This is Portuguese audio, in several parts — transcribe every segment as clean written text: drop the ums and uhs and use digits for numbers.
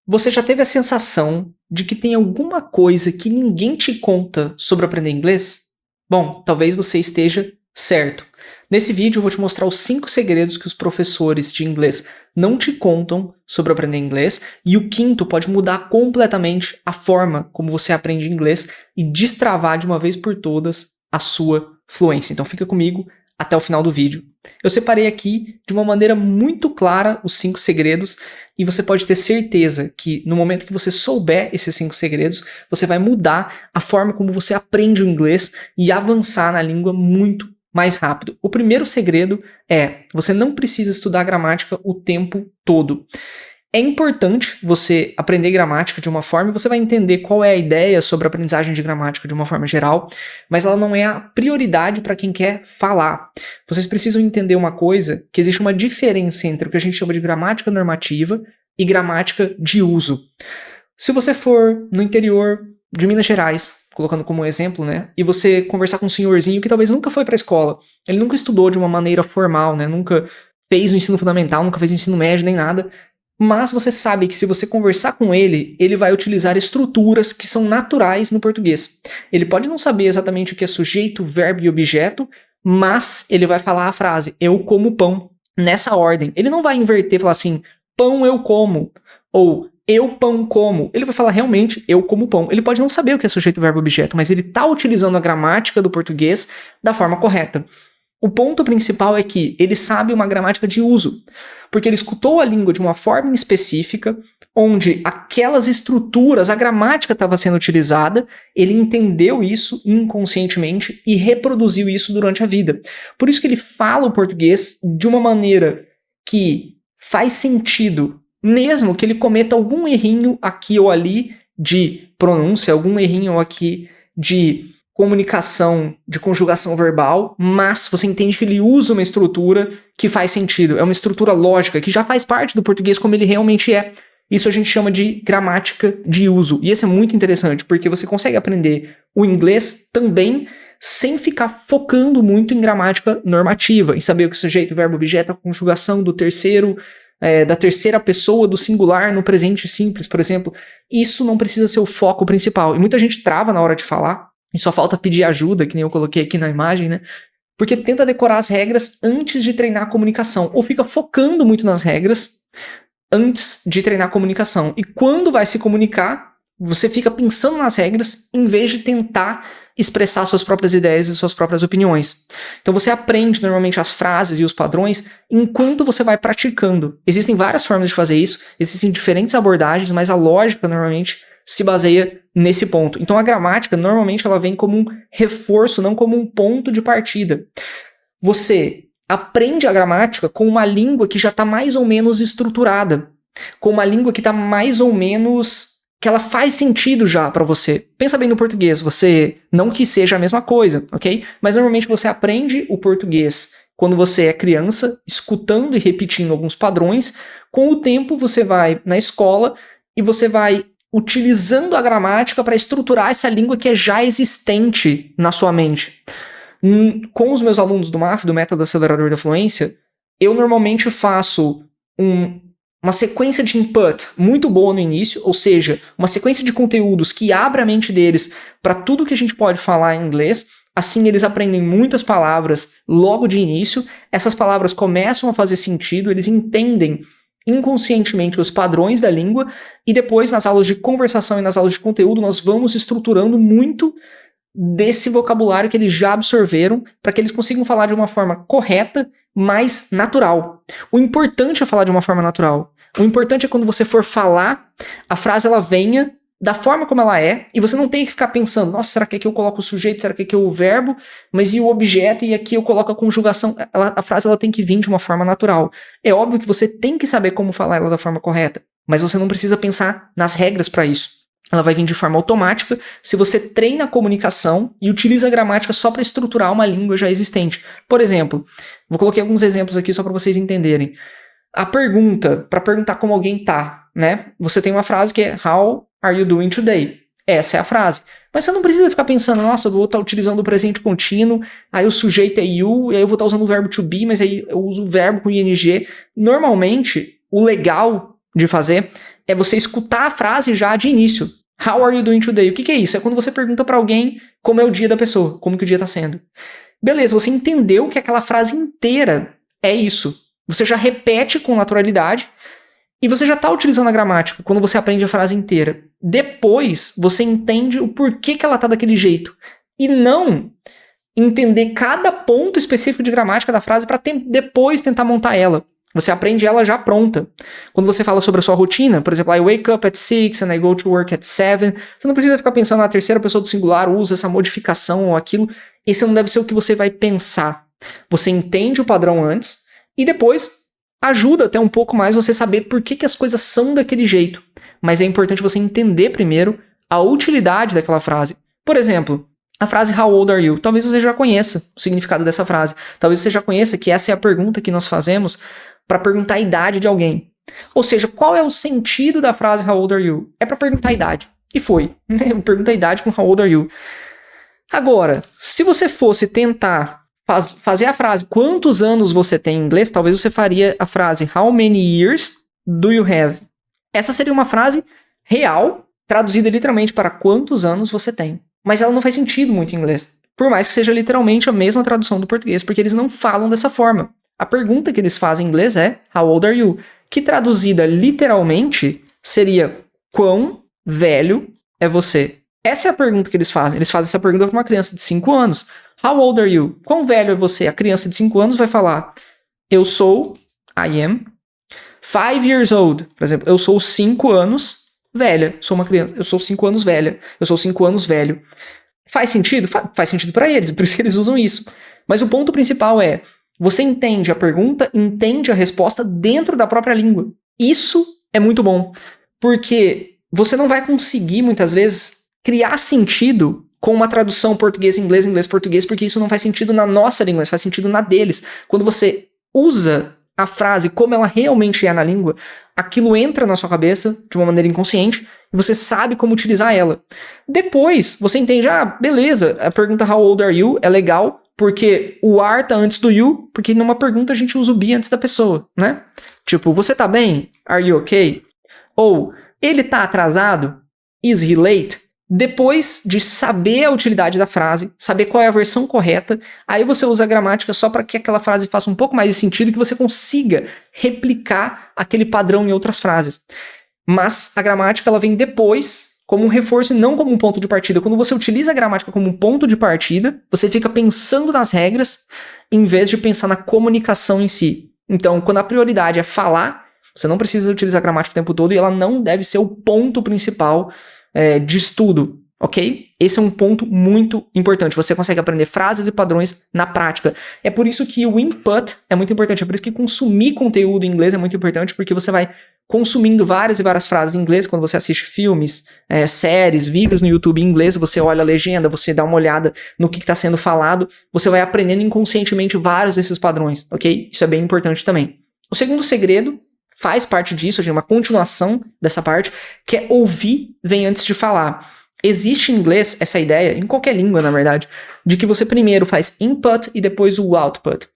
Você já teve a sensação de que tem alguma coisa que ninguém te conta sobre aprender inglês? Bom, talvez você esteja certo. Nesse vídeo eu vou te mostrar os 5 segredos que os professores de inglês não te contam sobre aprender inglês, e o quinto pode mudar completamente a forma como você aprende inglês e destravar de uma vez por todas a sua fluência. Então fica comigo até o final do vídeo. Eu separei aqui de uma maneira muito clara os 5 segredos, e você pode ter certeza que no momento que você souber esses 5 segredos, você vai mudar a forma como você aprende o inglês e avançar na língua muito mais rápido. O primeiro segredo é: você não precisa estudar gramática o tempo todo. É importante você aprender gramática de uma forma, e você vai entender qual é a ideia sobre a aprendizagem de gramática de uma forma geral, mas ela não é a prioridade para quem quer falar. Vocês precisam entender uma coisa, que existe uma diferença entre o que a gente chama de gramática normativa e gramática de uso. Se você for no interior de Minas Gerais, colocando como exemplo, né, e você conversar com um senhorzinho que talvez nunca foi para a escola, ele nunca estudou de uma maneira formal, né, nunca fez o ensino fundamental, nunca fez o ensino médio nem nada, mas você sabe que se você conversar com ele, ele vai utilizar estruturas que são naturais no português. Ele pode não saber exatamente o que é sujeito, verbo e objeto, mas ele vai falar a frase, eu como pão, nessa ordem. Ele não vai inverter e falar assim, pão eu como, ou eu pão como. Ele vai falar realmente, eu como pão. Ele pode não saber o que é sujeito, verbo e objeto, mas ele está utilizando a gramática do português da forma correta. O ponto principal é que ele sabe uma gramática de uso, porque ele escutou a língua de uma forma específica, onde aquelas estruturas, a gramática estava sendo utilizada, ele entendeu isso inconscientemente e reproduziu isso durante a vida. Por isso que ele fala o português de uma maneira que faz sentido, mesmo que ele cometa algum errinho aqui ou ali de pronúncia, algum errinho aqui de comunicação, de conjugação verbal, mas você entende que ele usa uma estrutura que faz sentido, é uma estrutura lógica, que já faz parte do português como ele realmente é. Isso a gente chama de gramática de uso, e isso é muito interessante, porque você consegue aprender o inglês também sem ficar focando muito em gramática normativa, em saber o que é sujeito, verbo, objeto, a conjugação do terceiro, da terceira pessoa do singular no presente simples, por exemplo. Isso não precisa ser o foco principal, e muita gente trava na hora de falar, e só falta pedir ajuda, que nem eu coloquei aqui na imagem, né? Porque tenta decorar as regras antes de treinar a comunicação, ou fica focando muito nas regras antes de treinar a comunicação. E quando vai se comunicar, você fica pensando nas regras em vez de tentar expressar suas próprias ideias e suas próprias opiniões. Então você aprende normalmente as frases e os padrões enquanto você vai praticando. Existem várias formas de fazer isso, existem diferentes abordagens, mas a lógica normalmente se baseia nesse ponto. Então a gramática normalmente ela vem como um reforço, não como um ponto de partida. Você aprende a gramática com uma língua que já está mais ou menos estruturada, com uma língua que está mais ou menos, que ela faz sentido já para você. Pensa bem no português, você não que seja a mesma coisa, ok? Mas normalmente você aprende o português quando você é criança, escutando e repetindo alguns padrões. Com o tempo você vai na escola e você vai utilizando a gramática para estruturar essa língua que é já existente na sua mente. Com os meus alunos do MAF, do Método Acelerador da Fluência, eu normalmente faço uma sequência de input muito boa no início, ou seja, uma sequência de conteúdos que abre a mente deles para tudo que a gente pode falar em inglês. Assim eles aprendem muitas palavras logo de início, essas palavras começam a fazer sentido, eles entendem inconscientemente os padrões da língua, e depois nas aulas de conversação e nas aulas de conteúdo nós vamos estruturando muito desse vocabulário que eles já absorveram para que eles consigam falar de uma forma correta, mais natural. O importante é falar de uma forma natural. O importante é quando você for falar, a frase ela venha da forma como ela é, e você não tem que ficar pensando, nossa, será que aqui eu coloco o sujeito, será que aqui o verbo, mas e o objeto, e aqui eu coloco a conjugação. A frase ela tem que vir de uma forma natural. É óbvio que você tem que saber como falar ela da forma correta, mas você não precisa pensar nas regras para isso. Ela vai vir de forma automática se você treina a comunicação e utiliza a gramática só para estruturar uma língua já existente. Por exemplo, vou colocar alguns exemplos aqui só para vocês entenderem. A pergunta, para perguntar como alguém tá, né? Você tem uma frase que é How are you doing today? Essa é a frase. Mas você não precisa ficar pensando, nossa, eu vou estar utilizando o presente contínuo, aí o sujeito é you, e aí eu vou estar usando o verbo to be, mas aí eu uso o verbo com ing. Normalmente, o legal de fazer é você escutar a frase já de início. How are you doing today? O que é isso? É quando você pergunta pra alguém como é o dia da pessoa, como que o dia tá sendo. Beleza, você entendeu que aquela frase inteira é isso. Você já repete com naturalidade e você já tá utilizando a gramática quando você aprende a frase inteira. Depois, você entende o porquê que ela tá daquele jeito. E não entender cada ponto específico de gramática da frase para depois tentar montar ela. Você aprende ela já pronta. Quando você fala sobre a sua rotina, por exemplo, I wake up at 6 and I go to work at 7, você não precisa ficar pensando na terceira pessoa do singular, usa essa modificação ou aquilo. Esse não deve ser o que você vai pensar. Você entende o padrão antes e depois ajuda até um pouco mais você saber por que as coisas são daquele jeito. Mas é importante você entender primeiro a utilidade daquela frase. Por exemplo, a frase How old are you? Talvez você já conheça o significado dessa frase. Talvez você já conheça que essa é a pergunta que nós fazemos para perguntar a idade de alguém. Ou seja, qual é o sentido da frase How old are you? É para perguntar a idade. E foi. Pergunta a idade com How old are you? Agora, se você fosse tentar fazer a frase quantos anos você tem em inglês, talvez você faria a frase How many years do you have? Essa seria uma frase real, traduzida literalmente para quantos anos você tem. Mas ela não faz sentido muito em inglês. Por mais que seja literalmente a mesma tradução do português, porque eles não falam dessa forma. A pergunta que eles fazem em inglês é How old are you? Que traduzida literalmente seria quão velho é você? Essa é a pergunta que eles fazem. Eles fazem essa pergunta para uma criança de 5 anos. How old are you? Quão velho é você? A criança de 5 anos vai falar eu sou, I am, 5 years old. Por exemplo, eu sou 5 anos velha. Sou uma criança. Eu sou 5 anos velha. Eu sou 5 anos velho. Faz sentido? Faz sentido para eles. Por isso que eles usam isso. Mas o ponto principal é você entende a pergunta, entende a resposta dentro da própria língua. Isso é muito bom. Porque você não vai conseguir, muitas vezes, criar sentido com uma tradução português-inglês, inglês-português, porque isso não faz sentido na nossa língua, mas faz sentido na deles. Quando você usa a frase como ela realmente é na língua, aquilo entra na sua cabeça de uma maneira inconsciente e você sabe como utilizar ela. Depois, você entende, beleza, a pergunta How old are you é legal, porque o are tá antes do you, porque numa pergunta a gente usa o be antes da pessoa, né? Tipo, você tá bem? Are you okay? Ou, ele tá atrasado? Is he late? Depois de saber a utilidade da frase, saber qual é a versão correta, aí você usa a gramática só para que aquela frase faça um pouco mais de sentido e que você consiga replicar aquele padrão em outras frases. Mas a gramática ela vem depois como um reforço e não como um ponto de partida. Quando você utiliza a gramática como um ponto de partida, você fica pensando nas regras em vez de pensar na comunicação em si. Então, quando a prioridade é falar, você não precisa utilizar a gramática o tempo todo e ela não deve ser o ponto principal de estudo, ok? Esse é um ponto muito importante. Você consegue aprender frases e padrões na prática. É por isso que o input é muito importante. É por isso que consumir conteúdo em inglês é muito importante, porque você vai consumindo várias e várias frases em inglês quando você assiste filmes, séries, vídeos no YouTube em inglês, você olha a legenda, você dá uma olhada no que está sendo falado, você vai aprendendo inconscientemente vários desses padrões, ok? Isso é bem importante também. O segundo segredo faz parte disso, uma continuação dessa parte, que é ouvir vem antes de falar. Existe em inglês essa ideia, em qualquer língua, na verdade, de que você primeiro faz input e depois o output.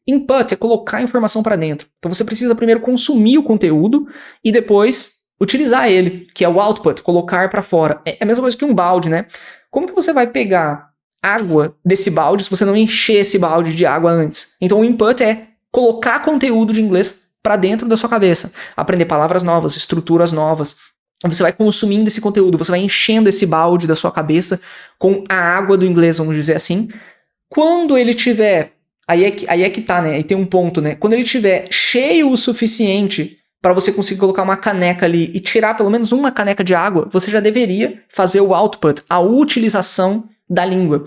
Input é colocar a informação para dentro. Então você precisa primeiro consumir o conteúdo e depois utilizar ele, que é o output, colocar para fora. É a mesma coisa que um balde, né? Como que você vai pegar água desse balde se você não encher esse balde de água antes? Então o input é colocar conteúdo de inglês para dentro da sua cabeça, aprender palavras novas, estruturas novas. Você vai consumindo esse conteúdo, você vai enchendo esse balde da sua cabeça com a água do inglês, vamos dizer assim. Quando ele tiver, aí é que tá, né? Aí tem um ponto, né? Quando ele tiver cheio o suficiente para você conseguir colocar uma caneca ali e tirar pelo menos uma caneca de água, você já deveria fazer o output, a utilização da língua.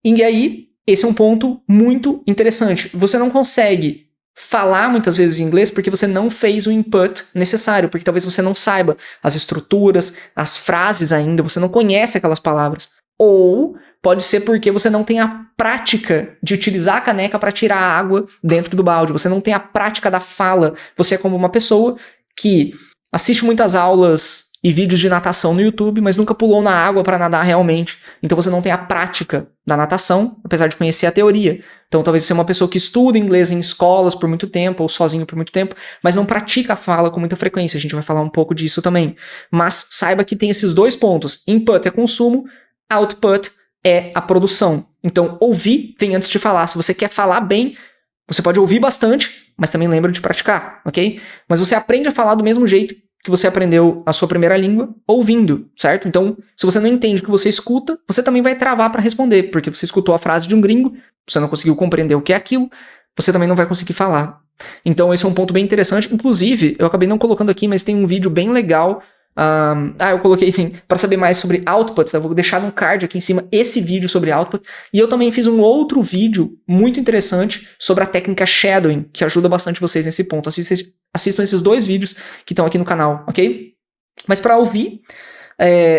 E aí, esse é um ponto muito interessante. Você não consegue falar muitas vezes em inglês porque você não fez o input necessário, porque talvez você não saiba as estruturas, as frases ainda, você não conhece aquelas palavras. Ou pode ser porque você não tem a prática de utilizar a caneca para tirar a água dentro do balde, você não tem a prática da fala. Você é como uma pessoa que assiste muitas aulas e vídeos de natação no YouTube, mas nunca pulou na água para nadar realmente. Então você não tem a prática da natação, apesar de conhecer a teoria. Então talvez você é uma pessoa que estuda inglês em escolas por muito tempo, ou sozinho por muito tempo, mas não pratica a fala com muita frequência. A gente vai falar um pouco disso também. Mas saiba que tem esses dois pontos. Input é consumo, output é a produção. Então ouvir vem antes de falar. Se você quer falar bem, você pode ouvir bastante, mas também lembra de praticar, ok? Mas você aprende a falar do mesmo jeito que você aprendeu a sua primeira língua ouvindo, certo? Então, se você não entende o que você escuta, você também vai travar para responder, porque você escutou a frase de um gringo, você não conseguiu compreender o que é aquilo, você também não vai conseguir falar. Então, esse é um ponto bem interessante. Inclusive, eu acabei não colocando aqui, mas tem um vídeo bem legal. Eu coloquei sim, para saber mais sobre output, eu vou deixar no card aqui em cima esse vídeo sobre output, e eu também fiz um outro vídeo muito interessante sobre a técnica shadowing, que ajuda bastante vocês nesse ponto. Assistam esses dois vídeos que estão aqui no canal, ok? Mas para ouvir,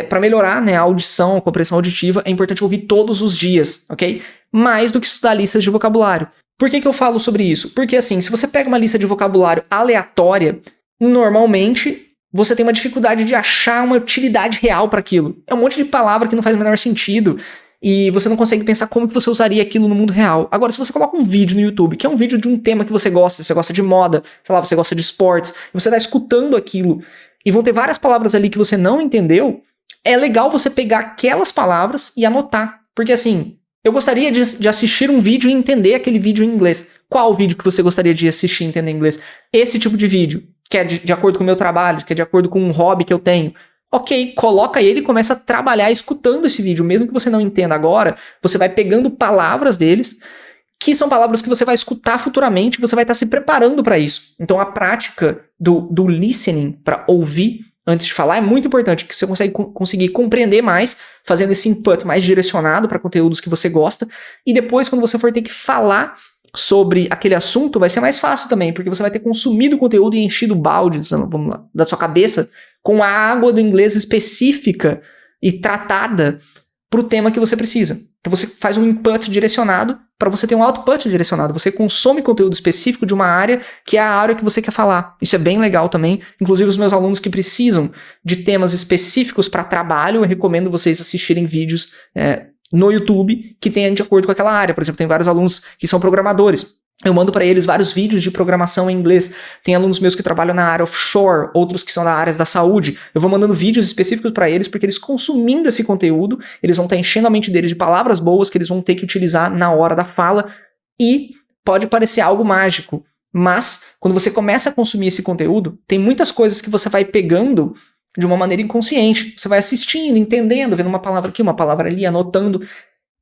para melhorar, né, a audição, a compreensão auditiva, é importante ouvir todos os dias, ok? Mais do que estudar listas de vocabulário. Por que eu falo sobre isso? Porque assim, se você pega uma lista de vocabulário aleatória, normalmente você tem uma dificuldade de achar uma utilidade real para aquilo. É um monte de palavra que não faz o menor sentido e você não consegue pensar como que você usaria aquilo no mundo real. Agora, se você coloca um vídeo no YouTube, que é um vídeo de um tema que você gosta de moda, sei lá, você gosta de esportes, e você está escutando aquilo, e vão ter várias palavras ali que você não entendeu, é legal você pegar aquelas palavras e anotar. Porque assim, eu gostaria de assistir um vídeo e entender aquele vídeo em inglês. Qual vídeo que você gostaria de assistir e entender em inglês? Esse tipo de vídeo, que é de acordo com o meu trabalho, que é de acordo com um hobby que eu tenho. Ok, coloca ele e começa a trabalhar escutando esse vídeo. Mesmo que você não entenda agora, você vai pegando palavras deles, que são palavras que você vai escutar futuramente, você vai estar se preparando para isso. Então a prática do listening, para ouvir antes de falar, é muito importante, que você conseguir compreender mais, fazendo esse input mais direcionado para conteúdos que você gosta, e depois, quando você for ter que falar sobre aquele assunto, vai ser mais fácil também, porque você vai ter consumido o conteúdo e enchido o balde, vamos lá, da sua cabeça, com a água do inglês específica e tratada para o tema que você precisa. Então você faz um input direcionado para você ter um output direcionado. Você consome conteúdo específico de uma área que é a área que você quer falar. Isso é bem legal também. Inclusive os meus alunos que precisam de temas específicos para trabalho, eu recomendo vocês assistirem vídeos no YouTube que tenham de acordo com aquela área. Por exemplo, tem vários alunos que são programadores. Eu mando para eles vários vídeos de programação em inglês. Tem alunos meus que trabalham na área offshore, outros que são da área da saúde. Eu vou mandando vídeos específicos para eles, porque eles consumindo esse conteúdo, eles vão estar enchendo a mente deles de palavras boas que eles vão ter que utilizar na hora da fala. E pode parecer algo mágico, mas quando você começa a consumir esse conteúdo, tem muitas coisas que você vai pegando de uma maneira inconsciente. Você vai assistindo, entendendo, vendo uma palavra aqui, uma palavra ali, anotando.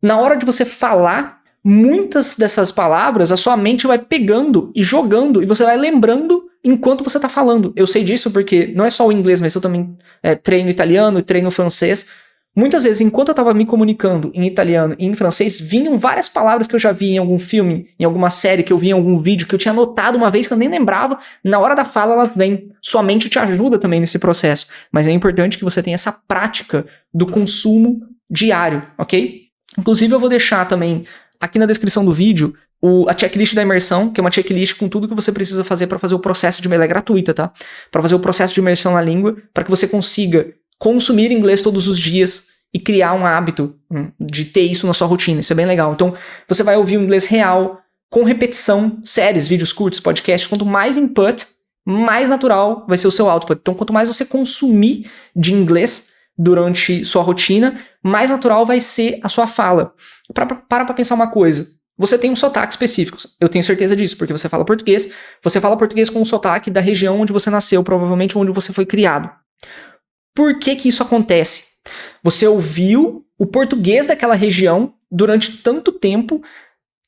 Na hora de você falar, muitas dessas palavras a sua mente vai pegando e jogando, e você vai lembrando enquanto você está falando. Eu sei disso porque não é só o inglês, mas eu também treino italiano e treino francês. Muitas vezes, enquanto eu estava me comunicando em italiano e em francês, vinham várias palavras que eu já vi em algum filme, em alguma série, que eu vi em algum vídeo, que eu tinha anotado uma vez que eu nem lembrava. Na hora da fala elas vêm. Sua mente te ajuda também nesse processo. Mas é importante que você tenha essa prática do consumo diário, ok? Inclusive eu vou deixar também aqui na descrição do vídeo a checklist da imersão, que é uma checklist com tudo que você precisa fazer para fazer o processo de ela é gratuita, tá? Para fazer o processo de imersão na língua, para que você consiga consumir inglês todos os dias e criar um hábito de ter isso na sua rotina. Isso é bem legal. Então, você vai ouvir o inglês real, com repetição, séries, vídeos curtos, podcasts. Quanto mais input, mais natural vai ser o seu output. Então, quanto mais você consumir de inglês durante sua rotina, mais natural vai ser a sua fala. Para pensar uma coisa. Você tem um sotaque específico. Eu tenho certeza disso, porque você fala português. Você fala português com um sotaque da região onde você nasceu, provavelmente onde você foi criado. Por que isso acontece? Você ouviu o português daquela região durante tanto tempo,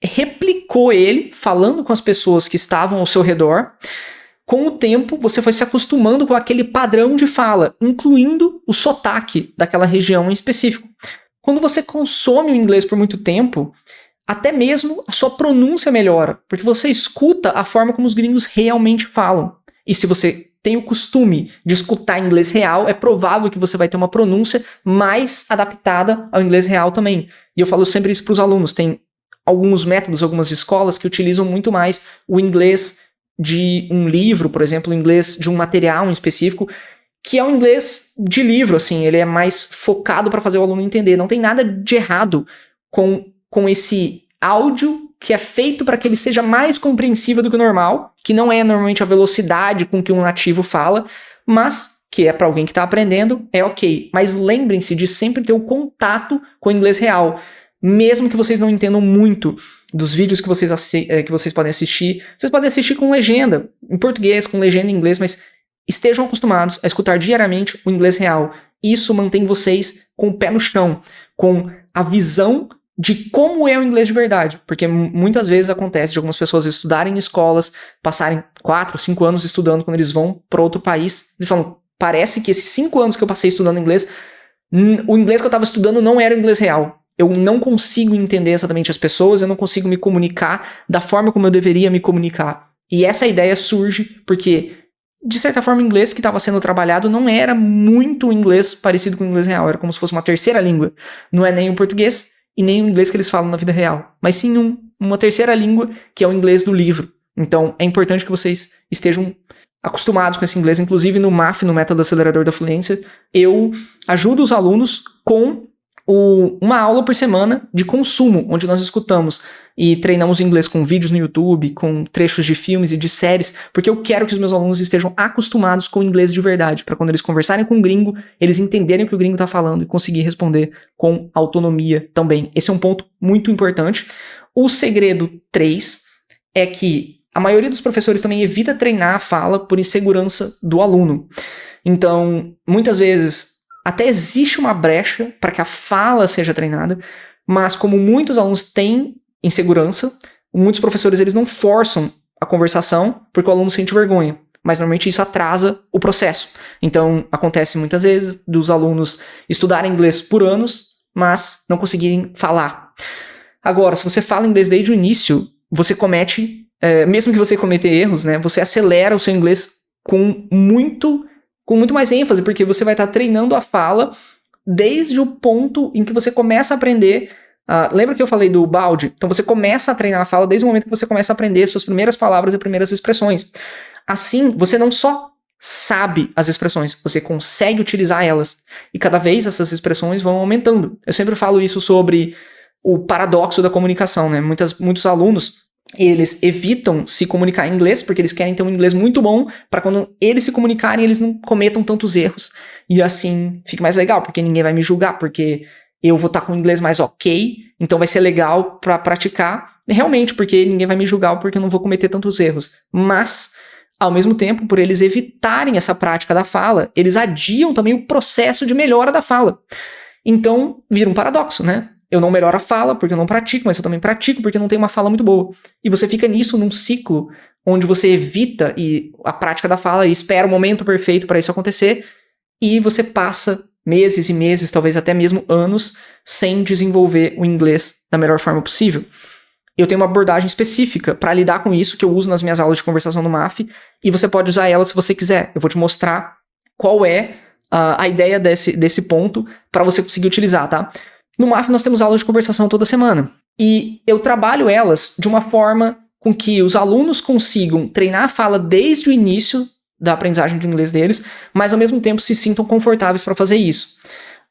replicou ele, falando com as pessoas que estavam ao seu redor. Com o tempo, você foi se acostumando com aquele padrão de fala, incluindo o sotaque daquela região em específico. Quando você consome o inglês por muito tempo, até mesmo a sua pronúncia melhora, porque você escuta a forma como os gringos realmente falam. E se você tem o costume de escutar inglês real, é provável que você vai ter uma pronúncia mais adaptada ao inglês real também. E eu falo sempre isso para os alunos. Tem alguns métodos, algumas escolas que utilizam muito mais o inglês de um livro, por exemplo, o inglês de um material em específico, que é um inglês de livro, assim, ele é mais focado para fazer o aluno entender. Não tem nada de errado com esse áudio que é feito para que ele seja mais compreensível do que o normal, que não é normalmente a velocidade com que um nativo fala, mas que é para alguém que está aprendendo, é ok. Mas lembrem-se de sempre ter o contato com o inglês real. Mesmo que vocês não entendam muito dos vídeos que vocês podem assistir com legenda em português, com legenda em inglês, mas estejam acostumados a escutar diariamente o inglês real. Isso mantém vocês com o pé no chão, com a visão de como é o inglês de verdade, porque muitas vezes acontece de algumas pessoas estudarem em escolas, passarem 4, 5 anos estudando, quando eles vão para outro país, eles falam, parece que esses 5 anos que eu passei estudando inglês, o inglês que eu estava estudando não era o inglês real. Eu não consigo entender exatamente as pessoas, eu não consigo me comunicar da forma como eu deveria me comunicar. E essa ideia surge porque, de certa forma, o inglês que estava sendo trabalhado não era muito o inglês parecido com o inglês real, era como se fosse uma terceira língua. Não é nem o português e nem o inglês que eles falam na vida real, mas sim uma terceira língua, que é o inglês do livro. Então, é importante que vocês estejam acostumados com esse inglês. Inclusive, no MAF, no Método Acelerador da Fluência, eu ajudo os alunos com uma aula por semana de consumo, onde nós escutamos e treinamos o inglês com vídeos no YouTube, com trechos de filmes e de séries, porque eu quero que os meus alunos estejam acostumados com o inglês de verdade, para quando eles conversarem com um gringo, eles entenderem o que o gringo está falando e conseguir responder com autonomia também. Esse é um ponto muito importante. O segredo 3 é que a maioria dos professores também evita treinar a fala por insegurança do aluno. Então, muitas vezes, até existe uma brecha para que a fala seja treinada, mas como muitos alunos têm insegurança, muitos professores eles não forçam a conversação porque o aluno sente vergonha, mas normalmente isso atrasa o processo. Então, acontece muitas vezes dos alunos estudarem inglês por anos, mas não conseguirem falar. Agora, se você fala inglês desde o início, você comete, mesmo que você cometa erros, né, você acelera o seu inglês com muito mais ênfase, porque você vai estar treinando a fala desde o ponto em que você começa a aprender. Lembra que eu falei do balde? Então você começa a treinar a fala desde o momento que você começa a aprender suas primeiras palavras e primeiras expressões. Assim, você não só sabe as expressões, você consegue utilizar elas. E cada vez essas expressões vão aumentando. Eu sempre falo isso sobre o paradoxo da comunicação, né? Muitos alunos, eles evitam se comunicar em inglês porque eles querem ter um inglês muito bom para quando eles se comunicarem, eles não cometam tantos erros. E assim fica mais legal, porque ninguém vai me julgar, porque eu vou estar com o inglês mais ok, então vai ser legal para praticar, realmente, porque ninguém vai me julgar porque eu não vou cometer tantos erros. Mas, ao mesmo tempo, por eles evitarem essa prática da fala, eles adiam também o processo de melhora da fala. Então, vira um paradoxo, né? Eu não melhoro a fala porque eu não pratico, mas eu também pratico porque eu não tenho uma fala muito boa. E você fica nisso num ciclo onde você evita a prática da fala e espera o momento perfeito para isso acontecer, e você passa meses e meses, talvez até mesmo anos, sem desenvolver o inglês da melhor forma possível. Eu tenho uma abordagem específica para lidar com isso, que eu uso nas minhas aulas de conversação no MAF, e você pode usar ela se você quiser. Eu vou te mostrar qual é a ideia desse ponto para você conseguir utilizar, tá? No MAF nós temos aulas de conversação toda semana, e eu trabalho elas de uma forma com que os alunos consigam treinar a fala desde o início da aprendizagem do inglês deles, mas ao mesmo tempo se sintam confortáveis para fazer isso.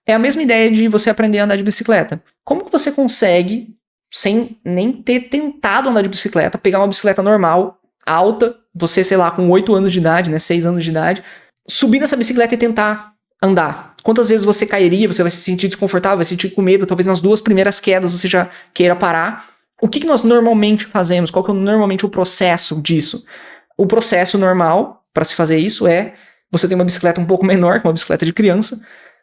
É a mesma ideia de você aprender a andar de bicicleta. Como que você consegue, sem nem ter tentado andar de bicicleta, pegar uma bicicleta normal, alta, você, sei lá, com 8 anos de idade, né, 6 anos de idade, subir nessa bicicleta e tentar andar? Quantas vezes você cairia, você vai se sentir desconfortável, vai se sentir com medo, talvez nas 2 primeiras quedas você já queira parar. O que nós normalmente fazemos? Qual que é normalmente o processo disso? O processo normal para se fazer isso é, você tem uma bicicleta um pouco menor, que uma bicicleta de criança.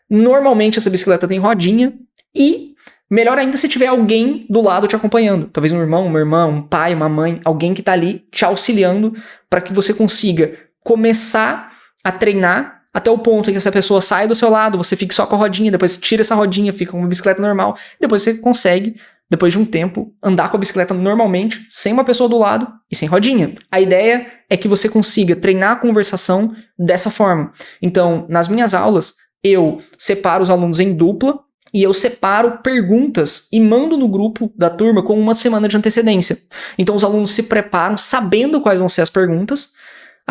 Normalmente essa bicicleta tem rodinha e, melhor ainda, se tiver alguém do lado te acompanhando. Talvez um irmão, uma irmã, um pai, uma mãe, alguém que está ali te auxiliando para que você consiga começar a treinar até o ponto em que essa pessoa sai do seu lado, você fica só com a rodinha, depois tira essa rodinha, fica com uma bicicleta normal, depois você consegue, depois de um tempo, andar com a bicicleta normalmente, sem uma pessoa do lado e sem rodinha. A ideia é que você consiga treinar a conversação dessa forma. Então, nas minhas aulas, eu separo os alunos em dupla e eu separo perguntas e mando no grupo da turma com 1 semana de antecedência. Então, os alunos se preparam sabendo quais vão ser as perguntas.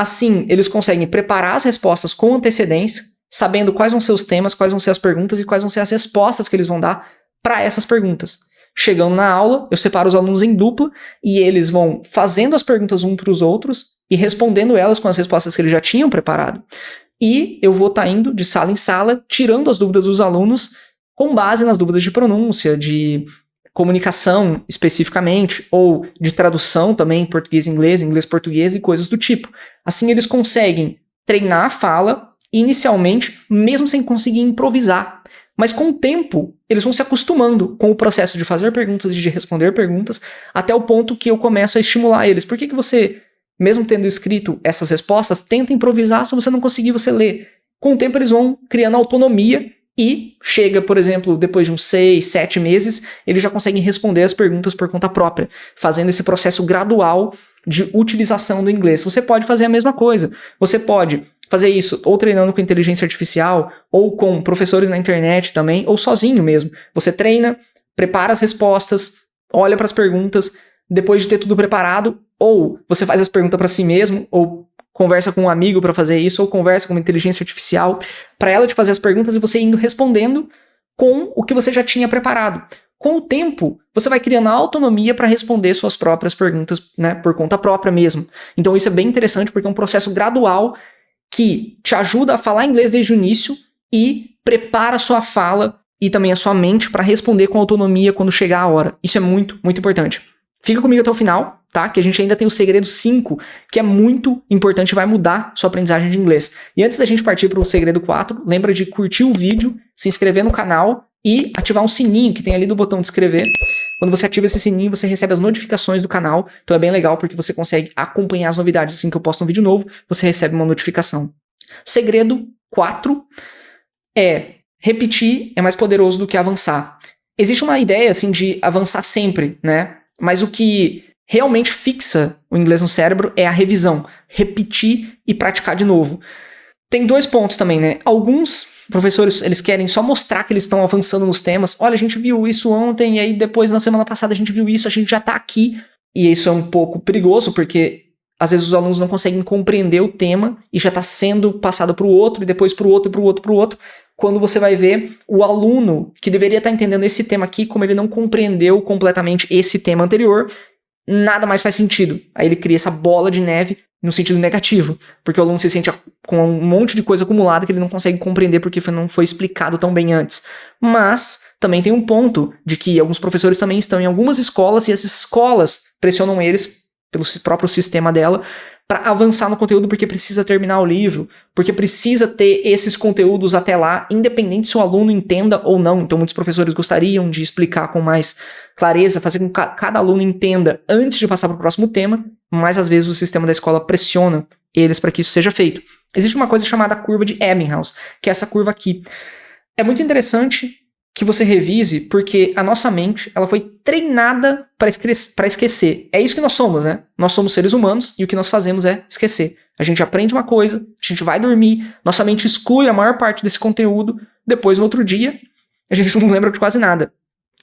Assim, eles conseguem preparar as respostas com antecedência, sabendo quais vão ser os temas, quais vão ser as perguntas e quais vão ser as respostas que eles vão dar para essas perguntas. Chegando na aula, eu separo os alunos em dupla e eles vão fazendo as perguntas uns para os outros e respondendo elas com as respostas que eles já tinham preparado. E eu vou estar indo de sala em sala, tirando as dúvidas dos alunos com base nas dúvidas de pronúncia, de comunicação especificamente, ou de tradução também, português-inglês, inglês-português e coisas do tipo. Assim eles conseguem treinar a fala inicialmente, mesmo sem conseguir improvisar. Mas com o tempo, eles vão se acostumando com o processo de fazer perguntas e de responder perguntas, até o ponto que eu começo a estimular eles. Por que você, mesmo tendo escrito essas respostas, tenta improvisar? Se você não conseguir, você lê. Com o tempo, eles vão criando autonomia e chega, por exemplo, depois de uns 6, 7 meses, eles já conseguem responder as perguntas por conta própria, fazendo esse processo gradual de utilização do inglês. Você pode fazer a mesma coisa. Você pode fazer isso ou treinando com inteligência artificial, ou com professores na internet também, ou sozinho mesmo. Você treina, prepara as respostas, olha para as perguntas, depois de ter tudo preparado, ou você faz as perguntas para si mesmo, ou conversa com um amigo para fazer isso, ou conversa com uma inteligência artificial para ela te fazer as perguntas e você indo respondendo com o que você já tinha preparado. Com o tempo, você vai criando a autonomia para responder suas próprias perguntas, né, por conta própria mesmo. Então isso é bem interessante porque é um processo gradual que te ajuda a falar inglês desde o início e prepara a sua fala e também a sua mente para responder com autonomia quando chegar a hora. Isso é muito, muito importante. Fica comigo até o final, tá? Que a gente ainda tem o segredo 5, que é muito importante e vai mudar sua aprendizagem de inglês. E antes da gente partir para o segredo 4, lembra de curtir o vídeo, se inscrever no canal e ativar um sininho que tem ali do botão de inscrever. Quando você ativa esse sininho, você recebe as notificações do canal. Então é bem legal porque você consegue acompanhar as novidades assim que eu posto um vídeo novo, você recebe uma notificação. Segredo 4 é repetir é mais poderoso do que avançar. Existe uma ideia assim de avançar sempre, né? Mas o que realmente fixa o inglês no cérebro é a revisão, repetir e praticar de novo. Tem 2 pontos também, né? Alguns professores, eles querem só mostrar que eles estão avançando nos temas. Olha, a gente viu isso ontem, e aí depois, na semana passada, a gente viu isso, a gente já tá aqui. E isso é um pouco perigoso, porque às vezes os alunos não conseguem compreender o tema e já tá sendo passado para o outro, e depois para o outro, e para o outro, para o outro. Quando você vai ver o aluno que deveria estar entendendo esse tema aqui, como ele não compreendeu completamente esse tema anterior, nada mais faz sentido. Aí ele cria essa bola de neve no sentido negativo, porque o aluno se sente com um monte de coisa acumulada que ele não consegue compreender porque não foi explicado tão bem antes. Mas também tem um ponto de que alguns professores também estão em algumas escolas e as escolas pressionam eles pelo próprio sistema dela para avançar no conteúdo porque precisa terminar o livro, porque precisa ter esses conteúdos até lá, independente se o aluno entenda ou não. Então muitos professores gostariam de explicar com mais clareza, fazer com que cada aluno entenda antes de passar para o próximo tema, mas às vezes o sistema da escola pressiona eles para que isso seja feito. Existe uma coisa chamada curva de Ebbinghaus, que é essa curva aqui. É muito interessante que você revise, porque a nossa mente ela foi treinada para esquecer. É isso que nós somos, né? Nós somos seres humanos e o que nós fazemos é esquecer. A gente aprende uma coisa, a gente vai dormir, nossa mente exclui a maior parte desse conteúdo, depois no outro dia a gente não lembra de quase nada.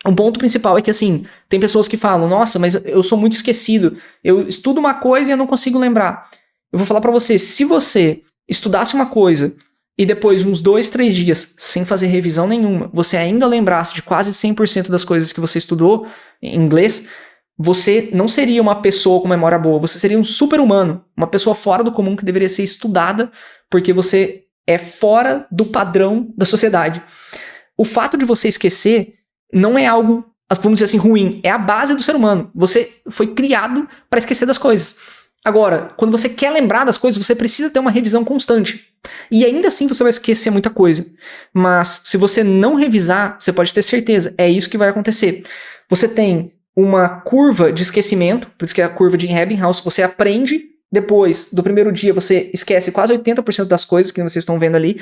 O ponto principal é que, assim, tem pessoas que falam, nossa, mas eu sou muito esquecido, eu estudo uma coisa e eu não consigo lembrar. Eu vou falar para você, se você estudasse uma coisa e depois de uns 2, 3 dias, sem fazer revisão nenhuma, você ainda lembrasse de quase 100% das coisas que você estudou em inglês, você não seria uma pessoa com memória boa, você seria um super-humano, uma pessoa fora do comum que deveria ser estudada, porque você é fora do padrão da sociedade. O fato de você esquecer não é algo, vamos dizer assim, ruim, é a base do ser humano. Você foi criado para esquecer das coisas. Agora, quando você quer lembrar das coisas, você precisa ter uma revisão constante. E ainda assim você vai esquecer muita coisa. Mas se você não revisar, você pode ter certeza, é isso que vai acontecer. Você tem uma curva de esquecimento, por isso que é a curva de Ebbinghaus, você aprende, depois do primeiro dia você esquece quase 80% das coisas que vocês estão vendo ali.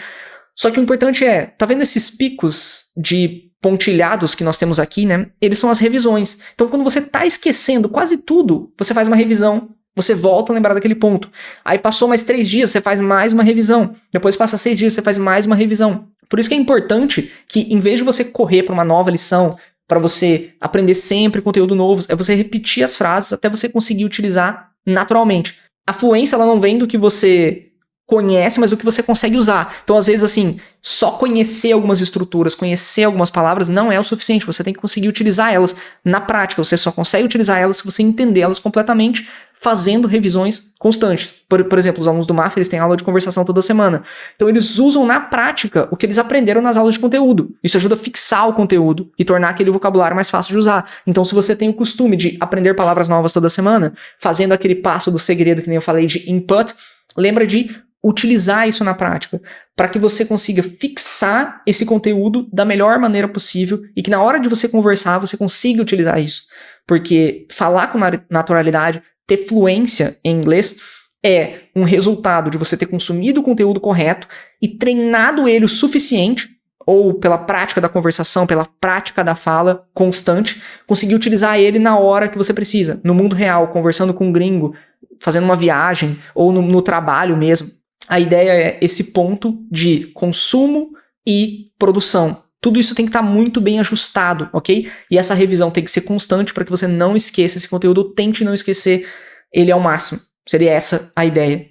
Só que o importante é, tá vendo esses picos de pontilhados que nós temos aqui, né? Eles são as revisões. Então quando você tá esquecendo quase tudo, você faz uma revisão. Você volta a lembrar daquele ponto. Aí passou mais 3 dias, você faz mais uma revisão. Depois passa 6 dias, você faz mais uma revisão. Por isso que é importante que, em vez de você correr para uma nova lição, para você aprender sempre conteúdo novo, é você repetir as frases até você conseguir utilizar naturalmente. A fluência, ela não vem do que você conhece, mas do que você consegue usar. Então, às vezes, assim, só conhecer algumas estruturas, conhecer algumas palavras não é o suficiente. Você tem que conseguir utilizar elas na prática. Você só consegue utilizar elas se você entender elas completamente, fazendo revisões constantes. Por exemplo, os alunos do MAF, eles têm aula de conversação toda semana. Então, eles usam na prática o que eles aprenderam nas aulas de conteúdo. Isso ajuda a fixar o conteúdo e tornar aquele vocabulário mais fácil de usar. Então, se você tem o costume de aprender palavras novas toda semana, fazendo aquele passo do segredo que nem eu falei de input, lembra de utilizar isso na prática, para que você consiga fixar esse conteúdo da melhor maneira possível e que na hora de você conversar, você consiga utilizar isso. Porque falar com naturalidade, ter fluência em inglês, é um resultado de você ter consumido o conteúdo correto e treinado ele o suficiente, ou pela prática da conversação, pela prática da fala constante, conseguir utilizar ele na hora que você precisa, no mundo real, conversando com um gringo, fazendo uma viagem, ou no trabalho mesmo. A ideia é esse ponto de consumo e produção. Tudo isso tem que estar muito bem ajustado, ok? E essa revisão tem que ser constante para que você não esqueça esse conteúdo, tente não esquecer ele ao máximo. Seria essa a ideia.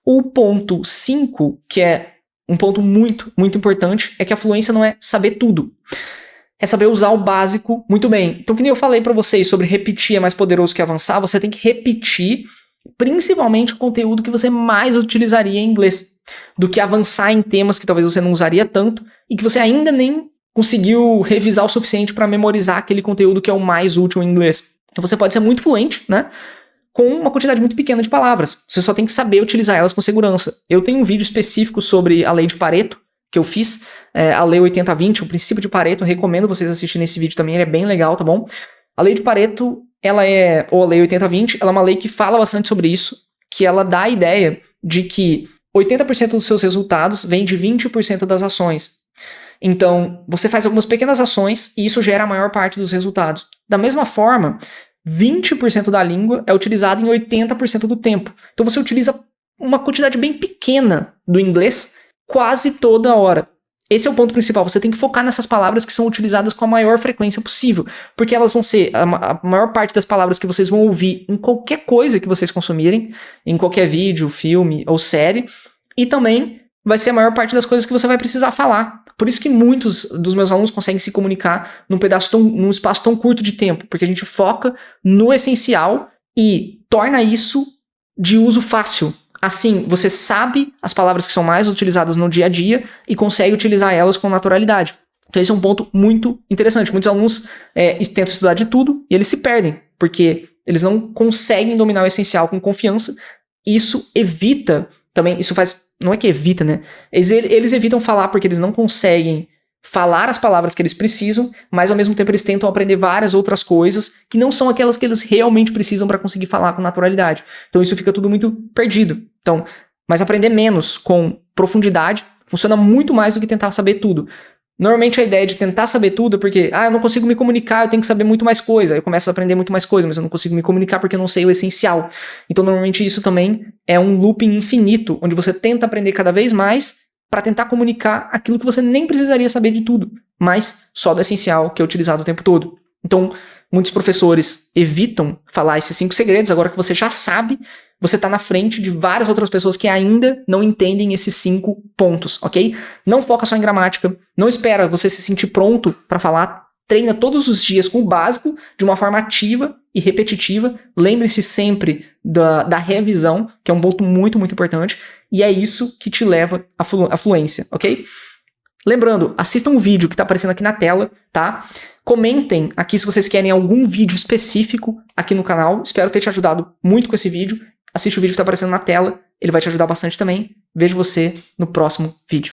O ponto 5, que é um ponto muito, muito importante, é que a fluência não é saber tudo. É saber usar o básico muito bem. Então, que nem eu falei para vocês sobre repetir é mais poderoso que avançar, você tem que repetir principalmente o conteúdo que você mais utilizaria em inglês, do que avançar em temas que talvez você não usaria tanto e que você ainda nem conseguiu revisar o suficiente para memorizar aquele conteúdo que é o mais útil em inglês. Então você pode ser muito fluente, né? Com uma quantidade muito pequena de palavras. Você só tem que saber utilizar elas com segurança. Eu tenho um vídeo específico sobre a lei de Pareto, que eu fiz, a lei 80-20, o princípio de Pareto. Eu recomendo vocês assistirem esse vídeo também, ele é bem legal, tá bom? A lei de Pareto, ou a lei 80-20, ela é uma lei que fala bastante sobre isso, que ela dá a ideia de que 80% dos seus resultados vem de 20% das ações. Então, você faz algumas pequenas ações e isso gera a maior parte dos resultados. Da mesma forma, 20% da língua é utilizada em 80% do tempo. Então você utiliza uma quantidade bem pequena do inglês quase toda hora. Esse é o ponto principal, você tem que focar nessas palavras que são utilizadas com a maior frequência possível, porque elas vão ser a maior parte das palavras que vocês vão ouvir em qualquer coisa que vocês consumirem, em qualquer vídeo, filme ou série, e também vai ser a maior parte das coisas que você vai precisar falar. Por isso que muitos dos meus alunos conseguem se comunicar num espaço tão curto de tempo, porque a gente foca no essencial e torna isso de uso fácil. Assim, você sabe as palavras que são mais utilizadas no dia a dia e consegue utilizar elas com naturalidade. Então esse é um ponto muito interessante. Muitos alunos tentam estudar de tudo e eles se perdem, porque eles não conseguem dominar o essencial com confiança. Isso evita também, não é que evita, né? Eles evitam falar porque eles não conseguem falar as palavras que eles precisam, mas ao mesmo tempo eles tentam aprender várias outras coisas que não são aquelas que eles realmente precisam para conseguir falar com naturalidade. Então isso fica tudo muito perdido. Então, mas aprender menos com profundidade funciona muito mais do que tentar saber tudo. Normalmente a ideia de tentar saber tudo é porque, eu não consigo me comunicar, eu tenho que saber muito mais coisa. Aí eu começo a aprender muito mais coisa, mas eu não consigo me comunicar porque eu não sei o essencial. Então normalmente isso também é um looping infinito, onde você tenta aprender cada vez mais para tentar comunicar aquilo que você nem precisaria saber de tudo, mas só do essencial, que é utilizado o tempo todo. Então, muitos professores evitam falar esses 5 segredos, agora que você já sabe, você está na frente de várias outras pessoas que ainda não entendem esses 5 pontos, ok? Não foca só em gramática, não espera você se sentir pronto para falar, treina todos os dias com o básico, de uma forma ativa e repetitiva. Lembre-se sempre da revisão, que é um ponto muito, muito importante, e é isso que te leva à fluência, ok? Lembrando, assistam o vídeo que está aparecendo aqui na tela, tá? Comentem aqui se vocês querem algum vídeo específico aqui no canal. Espero ter te ajudado muito com esse vídeo. Assiste o vídeo que está aparecendo na tela, ele vai te ajudar bastante também. Vejo você no próximo vídeo.